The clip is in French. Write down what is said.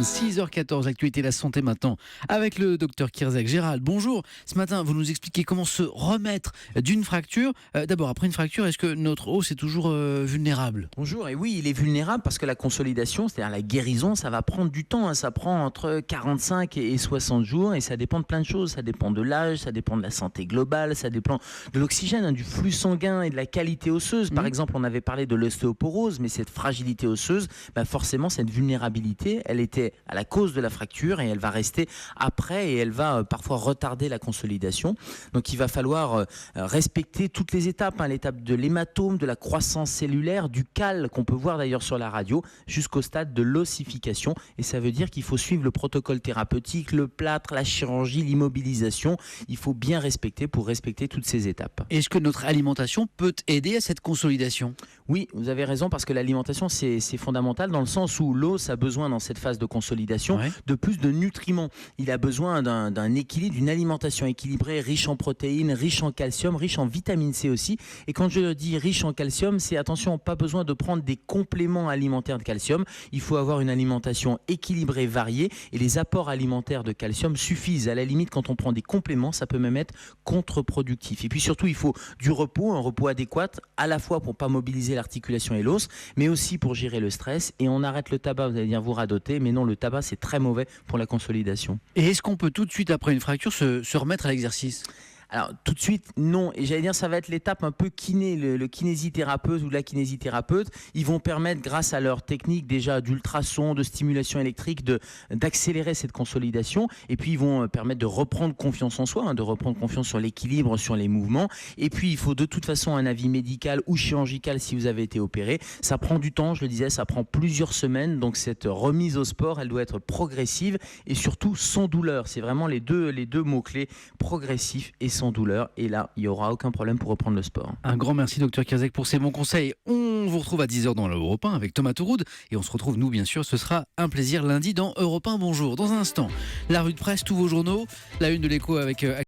6h14, l'actualité de la santé maintenant avec le docteur Kierzek. Gérald, bonjour. Ce matin, vous nous expliquez comment se remettre d'une fracture. D'abord, après une fracture, est-ce que notre os est toujours vulnérable ? Bonjour, et oui, il est vulnérable parce que la consolidation, c'est-à-dire la guérison, ça va prendre du temps. Ça prend entre 45 et 60 jours et ça dépend de plein de choses. Ça dépend de l'âge, ça dépend de la santé globale, ça dépend de l'oxygène, du flux sanguin et de la qualité osseuse. Par exemple, on avait parlé de l'ostéoporose, mais cette fragilité osseuse, forcément, cette vulnérabilité, elle était à la cause de la fracture et elle va rester après et elle va parfois retarder la consolidation. Donc, il va falloir respecter toutes les étapes, l'étape de l'hématome, de la croissance cellulaire, du cal qu'on peut voir d'ailleurs sur la radio, jusqu'au stade de l'ossification. Et ça veut dire qu'il faut suivre le protocole thérapeutique, le plâtre, la chirurgie, l'immobilisation. Il faut bien respecter pour respecter toutes ces étapes. Est-ce que notre alimentation peut aider à cette consolidation ? Oui, vous avez raison parce que l'alimentation c'est fondamental dans le sens où l'os a besoin dans cette phase de consolidation de plus de nutriments. Il a besoin d'un équilibre, d'une alimentation équilibrée, riche en protéines, riche en calcium, riche en vitamine C aussi. Et quand je dis riche en calcium, c'est attention, pas besoin de prendre des compléments alimentaires de calcium. Il faut avoir une alimentation équilibrée, variée et les apports alimentaires de calcium suffisent. À la limite, quand on prend des compléments, ça peut même être contre-productif. Et puis surtout, il faut du repos, un repos adéquat, à la fois pour pas mobiliser l'articulation et l'os, mais aussi pour gérer le stress. Et on arrête le tabac, vous allez dire vous radotez, mais non, le tabac c'est très mauvais pour la consolidation. Et est-ce qu'on peut tout de suite après une fracture se remettre à l'exercice ? Alors tout de suite non, et j'allais dire ça va être l'étape un peu kiné, le kinésithérapeute ou la kinésithérapeute, ils vont permettre grâce à leur technique déjà d'ultrason, de stimulation électrique d'accélérer cette consolidation et puis ils vont permettre de reprendre confiance en soi, de reprendre confiance sur l'équilibre, sur les mouvements et puis il faut de toute façon un avis médical ou chirurgical si vous avez été opéré. Ça prend du temps, je le disais, ça prend plusieurs semaines, donc cette remise au sport elle doit être progressive et surtout sans douleur. C'est vraiment les deux mots-clés, progressif et sans douleur, et là, il n'y aura aucun problème pour reprendre le sport. Un grand merci, docteur Kierzek, pour ces bons conseils. On vous retrouve à 10h dans l'Europe 1 avec Thomas Touroud, et on se retrouve, nous, bien sûr, ce sera un plaisir lundi dans Europe 1 Bonjour. Dans un instant, la revue de presse, tous vos journaux, la une de l'Écho avec